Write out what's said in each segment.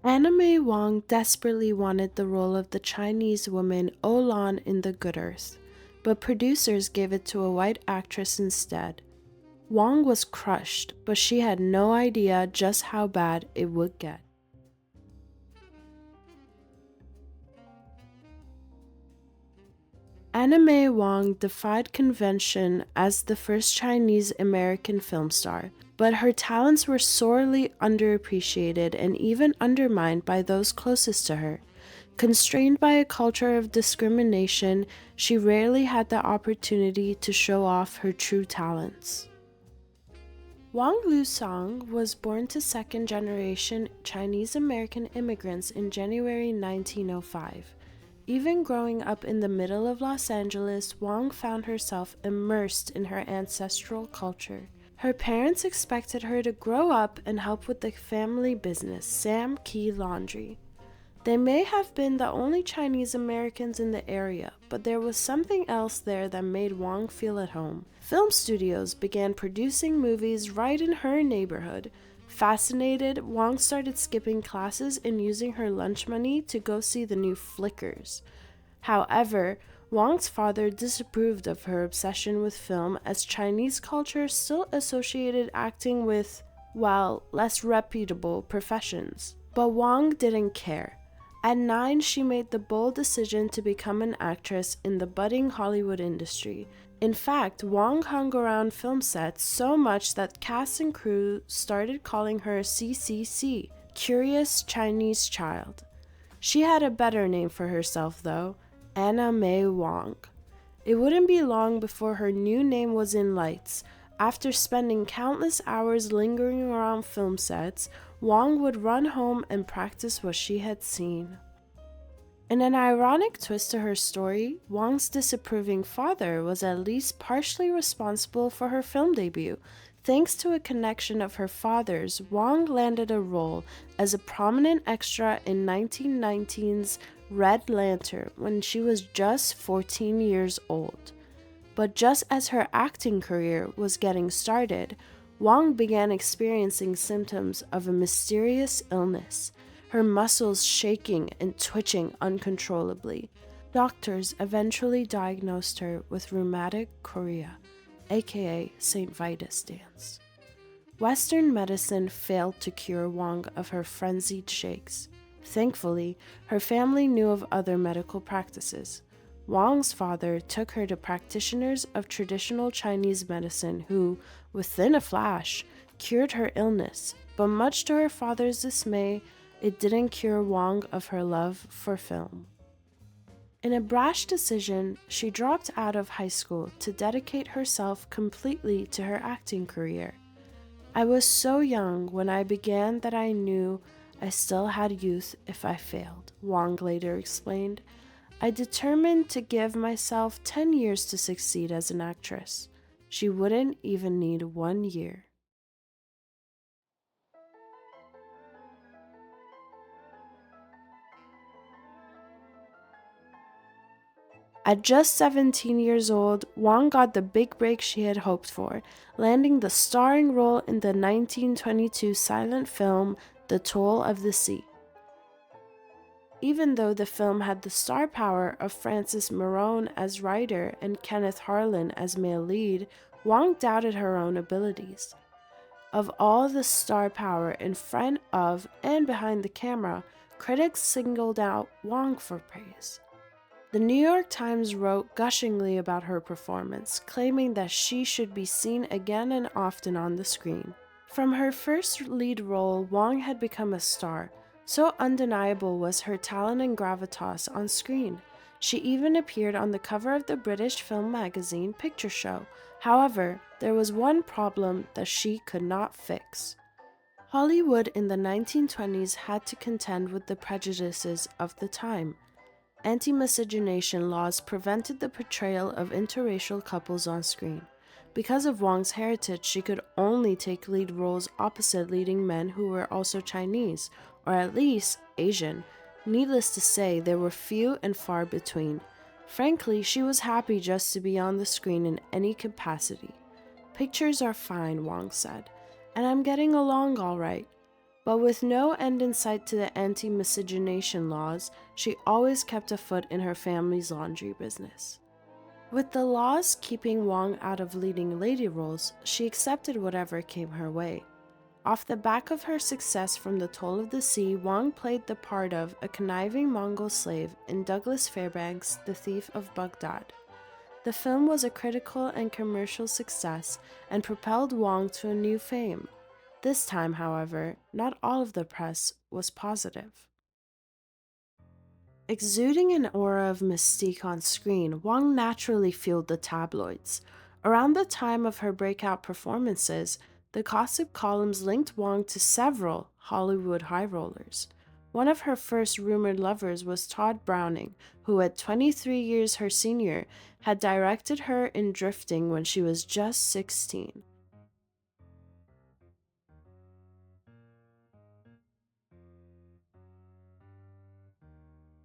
May Wong desperately wanted the role of the Chinese woman Olan in The Good Earth, but producers gave it to a white actress instead. Wong was crushed, but she had no idea just how bad it would get. May Wong defied convention as the first Chinese American film star, but her talents were sorely underappreciated and even undermined by those closest to her. Constrained by a culture of discrimination, she rarely had the opportunity to show off her true talents. Wang Lusong was born to second-generation Chinese-American immigrants in January 1905. Even growing up in the middle of Los Angeles, Wang found herself immersed in her ancestral culture. Her parents expected her to grow up and help with the family business, Sam Key Laundry. They may have been the only Chinese Americans in the area, but there was something else there that made Wang feel at home. Film studios began producing movies right in her neighborhood. Fascinated, Wang started skipping classes and using her lunch money to go see the new flickers. However, Wang's father disapproved of her obsession with film as Chinese culture still associated acting with, well, less reputable professions. But Wang didn't care. At 9, she made the bold decision to become an actress in the budding Hollywood industry. In fact, Wang hung around film sets so much that cast and crew started calling her CCC, Curious Chinese Child. She had a better name for herself though, May Wong. It wouldn't be long before her new name was in lights. After spending countless hours lingering around film sets, Wong would run home and practice what she had seen. In an ironic twist to her story, Wong's disapproving father was at least partially responsible for her film debut. Thanks to a connection of her father's, Wong landed a role as a prominent extra in 1919's Red Lantern when she was just 14 years old. But just as her acting career was getting started, Wong began experiencing symptoms of a mysterious illness, her muscles shaking and twitching uncontrollably. Doctors eventually diagnosed her with rheumatic chorea, aka St. Vitus dance. Western medicine failed to cure Wong of her frenzied shakes. Thankfully, her family knew of other medical practices. Wang's father took her to practitioners of traditional Chinese medicine who, within a flash, cured her illness, but much to her father's dismay, it didn't cure Wang of her love for film. In a brash decision, she dropped out of high school to dedicate herself completely to her acting career. I was so young when I began that I knew I still had youth if I failed, Wang later explained. I determined to give myself 10 years to succeed as an actress. She wouldn't even need 1 year. At just 17 years old, Wong got the big break she had hoped for, landing the starring role in the 1922 silent film The Toll of the Sea. Even though the film had the star power of Frances Maron as writer and Kenneth Harlan as male lead, Wong doubted her own abilities. Of all the star power in front of and behind the camera, critics singled out Wong for praise. The New York Times wrote gushingly about her performance, claiming that she should be seen again and often on the screen. From her first lead role, Wong had become a star. So undeniable was her talent and gravitas on screen. She even appeared on the cover of the British film magazine Picture Show. However, there was one problem that she could not fix. Hollywood in the 1920s had to contend with the prejudices of the time. Anti-miscegenation laws prevented the portrayal of interracial couples on screen. Because of Wong's heritage, she could only take lead roles opposite leading men who were also Chinese, or at least Asian. Needless to say, there were few and far between. Frankly, she was happy just to be on the screen in any capacity. "Pictures are fine," Wong said, "and I'm getting along all right. But with no end in sight to the anti-miscegenation laws, she always kept a foot in her family's laundry business. With the laws keeping Wong out of leading lady roles, she accepted whatever came her way. Off the back of her success from The Toll of the Sea, Wong played the part of a conniving Mongol slave in Douglas Fairbanks' The Thief of Baghdad. The film was a critical and commercial success and propelled Wong to a new fame. This time, however, not all of the press was positive. Exuding an aura of mystique on screen, Wong naturally fueled the tabloids. Around the time of her breakout performances, the gossip columns linked Wong to several Hollywood high rollers. One of her first rumored lovers was Todd Browning, who at 23 years her senior, had directed her in Drifting when she was just 16.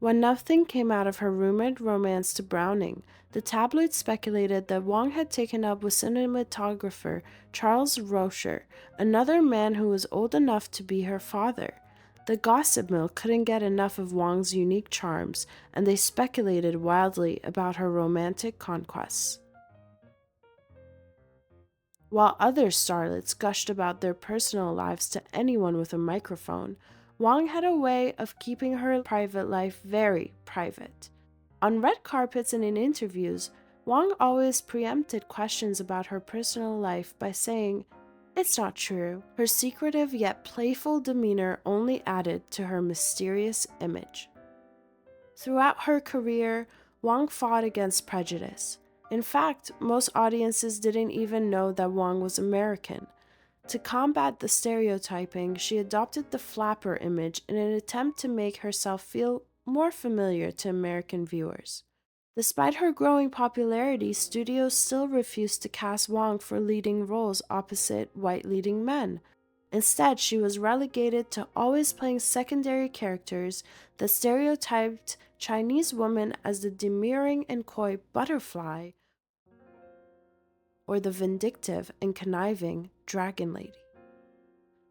When nothing came out of her rumored romance to Browning, the tabloids speculated that Wong had taken up with cinematographer Charles Rocher, another man who was old enough to be her father. The gossip mill couldn't get enough of Wong's unique charms, and they speculated wildly about her romantic conquests. While other starlets gushed about their personal lives to anyone with a microphone, Wong had a way of keeping her private life very private. On red carpets and in interviews, Wong always preempted questions about her personal life by saying, "It's not true." Her secretive yet playful demeanor only added to her mysterious image. Throughout her career, Wong fought against prejudice. In fact, most audiences didn't even know that Wong was American. To combat the stereotyping, she adopted the flapper image in an attempt to make herself feel more familiar to American viewers. Despite her growing popularity, studios still refused to cast Wong for leading roles opposite white leading men. Instead, she was relegated to always playing secondary characters that stereotyped Chinese women as the demurring and coy butterfly or the vindictive and conniving dragon lady.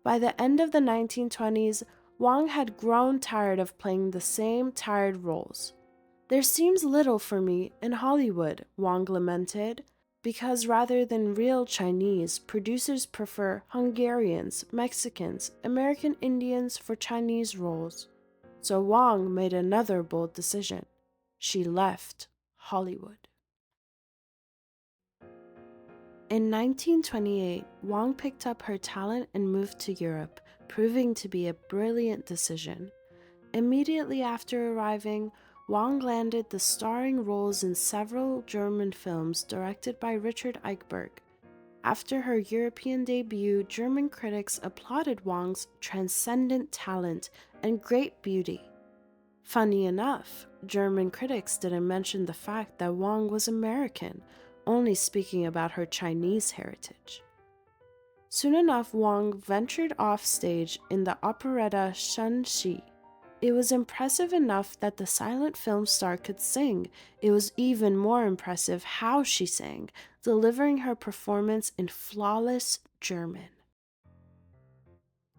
By the end of the 1920s, Wong had grown tired of playing the same tired roles. "There seems little for me in Hollywood," Wong lamented, because rather than real Chinese, producers prefer Hungarians, Mexicans, American Indians for Chinese roles. So Wong made another bold decision. She left Hollywood. In 1928, Wong picked up her talent and moved to Europe, proving to be a brilliant decision. Immediately after arriving, Wong landed the starring roles in several German films directed by Richard Eichberg. After her European debut, German critics applauded Wong's transcendent talent and great beauty. Funny enough, German critics didn't mention the fact that Wong was American, only speaking about her Chinese heritage. Soon enough, Wong ventured off stage in the operetta Shun Shi. It was impressive enough that the silent film star could sing. It was even more impressive how she sang, delivering her performance in flawless German.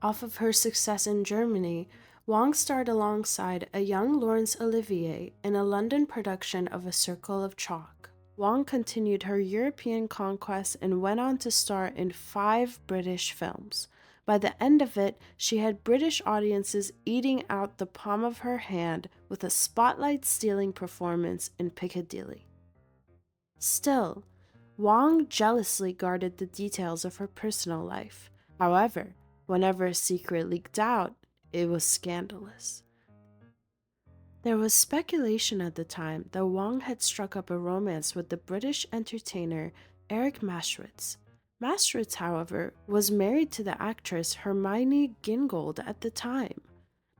Off of her success in Germany, Wong starred alongside a young Laurence Olivier in a London production of A Circle of Chalk. Wong continued her European conquest and went on to star in 5 British films. By the end of it, she had British audiences eating out the palm of her hand with a spotlight-stealing performance in Piccadilly. Still, Wong jealously guarded the details of her personal life. However, whenever a secret leaked out, it was scandalous. There was speculation at the time that Wong had struck up a romance with the British entertainer Eric Maschwitz. Maschwitz, however, was married to the actress Hermione Gingold at the time.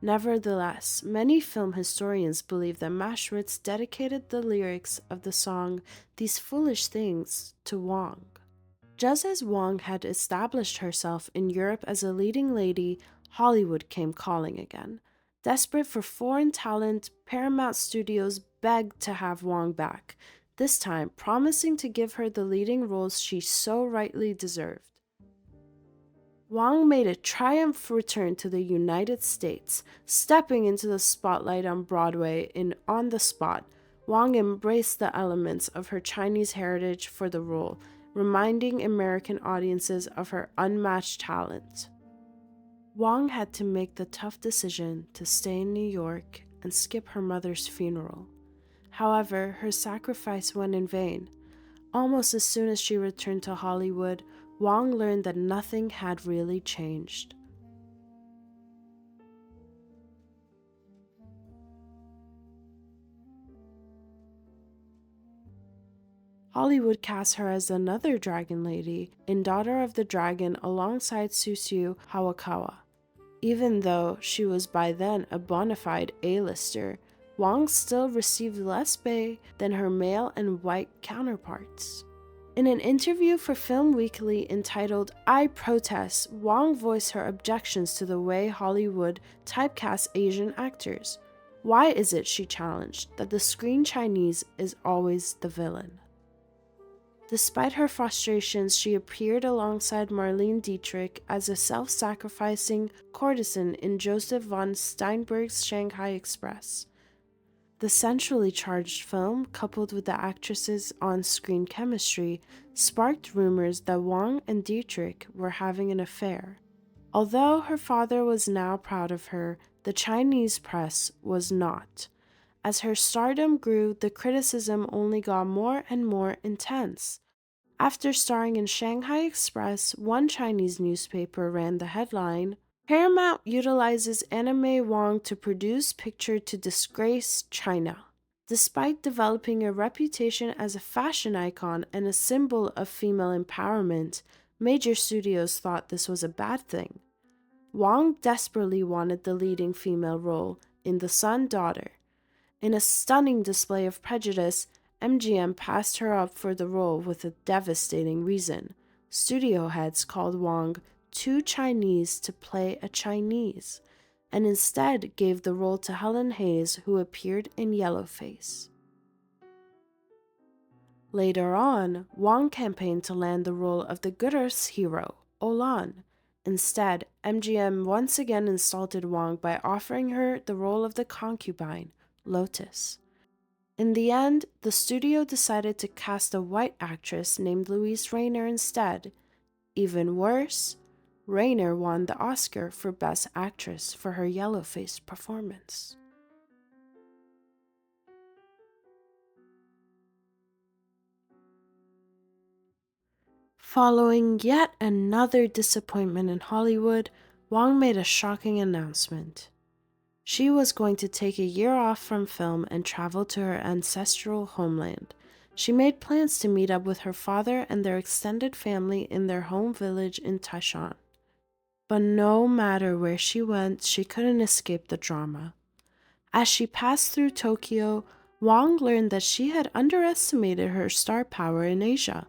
Nevertheless, many film historians believe that Maschwitz dedicated the lyrics of the song "These Foolish Things" to Wong. Just as Wong had established herself in Europe as a leading lady, Hollywood came calling again. Desperate for foreign talent, Paramount Studios begged to have Wong back, this time promising to give her the leading roles she so rightly deserved. Wong made a triumphant return to the United States, stepping into the spotlight on Broadway in On the Spot. Wong embraced the elements of her Chinese heritage for the role, reminding American audiences of her unmatched talent. Wong had to make the tough decision to stay in New York and skip her mother's funeral. However, her sacrifice went in vain. Almost as soon as she returned to Hollywood, Wong learned that nothing had really changed. Hollywood cast her as another dragon lady in Daughter of the Dragon alongside Susu Hawakawa. Even though she was by then a bona fide A-lister, Wong still received less pay than her male and white counterparts. In an interview for Film Weekly entitled I Protest, Wong voiced her objections to the way Hollywood typecasts Asian actors. Why is it, she challenged, that the screen Chinese is always the villain? Despite her frustrations, she appeared alongside Marlene Dietrich as a self-sacrificing courtesan in Joseph von Steinberg's Shanghai Express. The centrally charged film, coupled with the actress's on-screen chemistry, sparked rumors that Wong and Dietrich were having an affair. Although her father was now proud of her, the Chinese press was not. As her stardom grew, the criticism only got more and more intense. After starring in Shanghai Express, one Chinese newspaper ran the headline, Paramount utilizes May Wong to produce picture to disgrace China. Despite developing a reputation as a fashion icon and a symbol of female empowerment, major studios thought this was a bad thing. Wong desperately wanted the leading female role in The Sun Daughter. In a stunning display of prejudice, MGM passed her up for the role with a devastating reason. Studio heads called Wong too Chinese to play a Chinese, and instead gave the role to Helen Hayes, who appeared in Yellowface. Later on, Wong campaigned to land the role of the good Earth's hero, Olan. Instead, MGM once again insulted Wong by offering her the role of the concubine, Lotus. In the end, the studio decided to cast a white actress named Louise Rayner instead. Even worse, Rayner won the Oscar for Best Actress for her Yellowface performance. Following yet another disappointment in Hollywood, Wong made a shocking announcement. She was going to take a year off from film and travel to her ancestral homeland. She made plans to meet up with her father and their extended family in their home village in Taishan. But no matter where she went, she couldn't escape the drama. As she passed through Tokyo, Wong learned that she had underestimated her star power in Asia.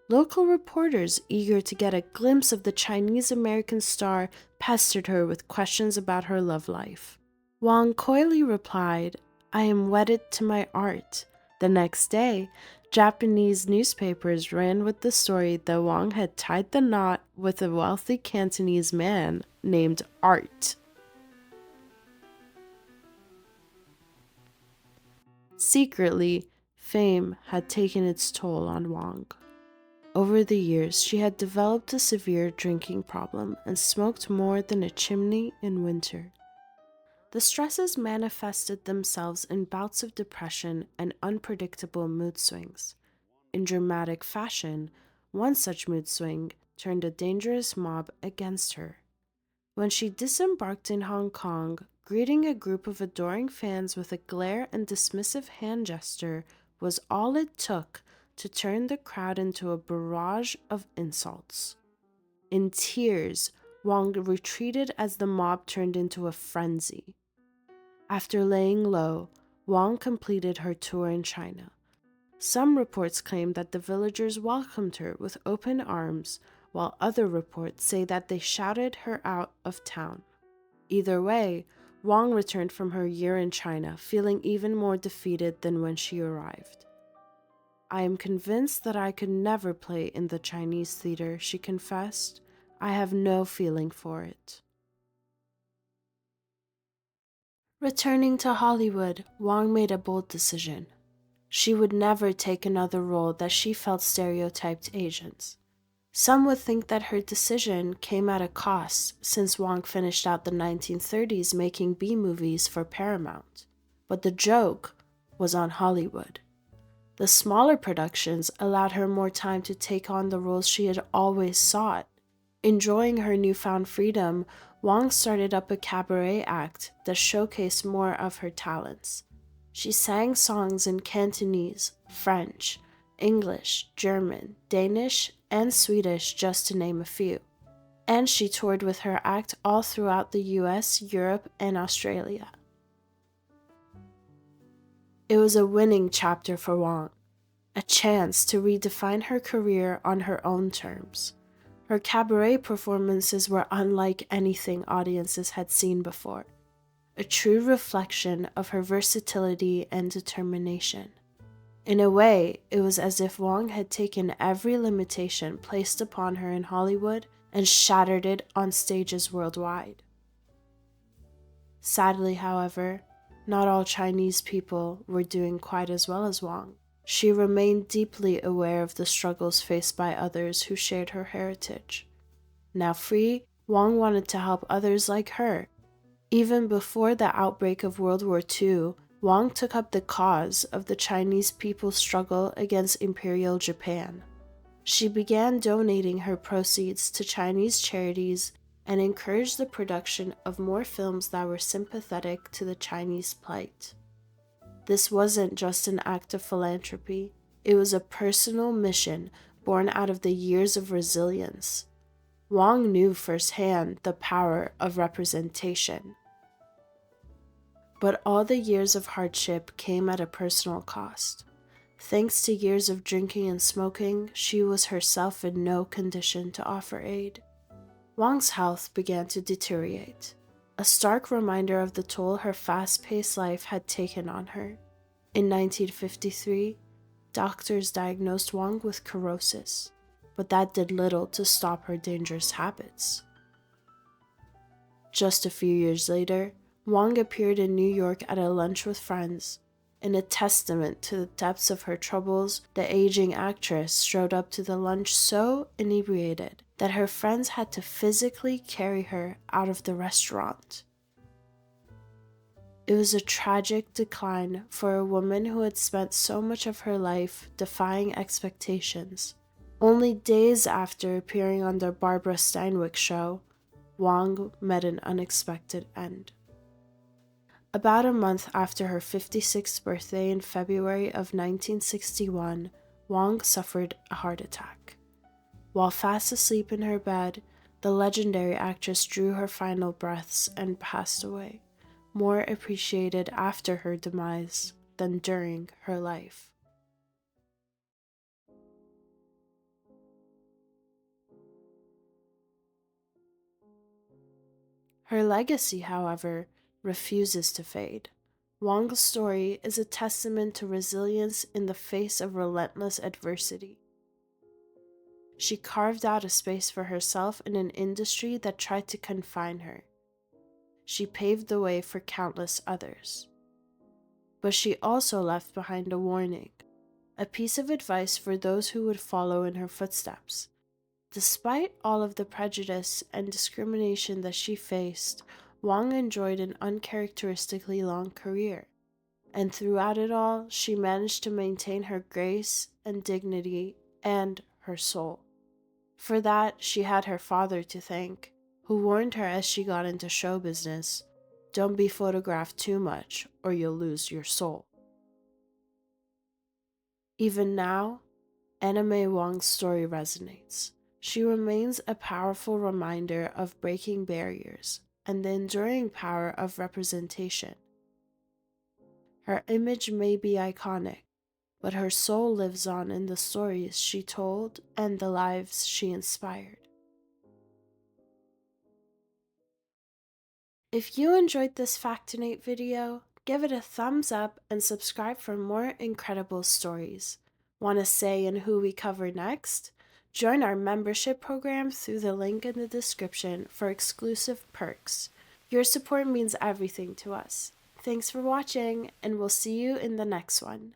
Local reporters, eager to get a glimpse of the Chinese-American star, pestered her with questions about her love life. Wong coyly replied, I am wedded to my art. The next day, Japanese newspapers ran with the story that Wong had tied the knot with a wealthy Cantonese man named Art. Secretly, fame had taken its toll on Wong. Over the years, she had developed a severe drinking problem and smoked more than a chimney in winter. The stresses manifested themselves in bouts of depression and unpredictable mood swings. In dramatic fashion, one such mood swing turned a dangerous mob against her. When she disembarked in Hong Kong, greeting a group of adoring fans with a glare and dismissive hand gesture was all it took to turn the crowd into a barrage of insults. In tears, Wong retreated as the mob turned into a frenzy. After laying low, Wong completed her tour in China. Some reports claim that the villagers welcomed her with open arms, while other reports say that they shouted her out of town. Either way, Wong returned from her year in China feeling even more defeated than when she arrived. I am convinced that I could never play in the Chinese theater, she confessed. I have no feeling for it. Returning to Hollywood, Wong made a bold decision. She would never take another role that she felt stereotyped Asians. Some would think that her decision came at a cost, since Wong finished out the 1930s making B-movies for Paramount. But the joke was on Hollywood. The smaller productions allowed her more time to take on the roles she had always sought. Enjoying her newfound freedom, Wong started up a cabaret act that showcased more of her talents. She sang songs in Cantonese, French, English, German, Danish, and Swedish, just to name a few. And she toured with her act all throughout the US, Europe, and Australia. It was a winning chapter for Wong, a chance to redefine her career on her own terms. Her cabaret performances were unlike anything audiences had seen before, a true reflection of her versatility and determination. In a way, it was as if Wong had taken every limitation placed upon her in Hollywood and shattered it on stages worldwide. Sadly, however, not all Chinese people were doing quite as well as Wong. She remained deeply aware of the struggles faced by others who shared her heritage. Now free, Wong wanted to help others like her. Even before the outbreak of World War II, Wong took up the cause of the Chinese people's struggle against Imperial Japan. She began donating her proceeds to Chinese charities and encouraged the production of more films that were sympathetic to the Chinese plight. This wasn't just an act of philanthropy, it was a personal mission born out of the years of resilience. Wong knew firsthand the power of representation. But all the years of hardship came at a personal cost. Thanks to years of drinking and smoking, she was herself in no condition to offer aid. Wong's health began to deteriorate, a stark reminder of the toll her fast-paced life had taken on her. In 1953, doctors diagnosed Wong with cirrhosis, but that did little to stop her dangerous habits. Just a few years later, Wong appeared in New York at a lunch with friends. In a testament to the depths of her troubles, the aging actress strode up to the lunch so inebriated that her friends had to physically carry her out of the restaurant. It was a tragic decline for a woman who had spent so much of her life defying expectations. Only days after appearing on the Barbara Stanwyck show, Wong met an unexpected end. About a month after her 56th birthday in February of 1961, Wong suffered a heart attack. While fast asleep in her bed, the legendary actress drew her final breaths and passed away, more appreciated after her demise than during her life. Her legacy, however, refuses to fade. Wong's story is a testament to resilience in the face of relentless adversity. She carved out a space for herself in an industry that tried to confine her. She paved the way for countless others. But she also left behind a warning, a piece of advice for those who would follow in her footsteps. Despite all of the prejudice and discrimination that she faced, Wong enjoyed an uncharacteristically long career, and throughout it all, she managed to maintain her grace and dignity and her soul. For that, she had her father to thank, who warned her as she got into show business, "Don't be photographed too much or you'll lose your soul." Even now, May Wong's story resonates. She remains a powerful reminder of breaking barriers and the enduring power of representation. Her image may be iconic, but her soul lives on in the stories she told and the lives she inspired. If you enjoyed this Factinate video, give it a thumbs up and subscribe for more incredible stories. Want a say in who we cover next? Join our membership program through the link in the description for exclusive perks. Your support means everything to us. Thanks for watching, and we'll see you in the next one.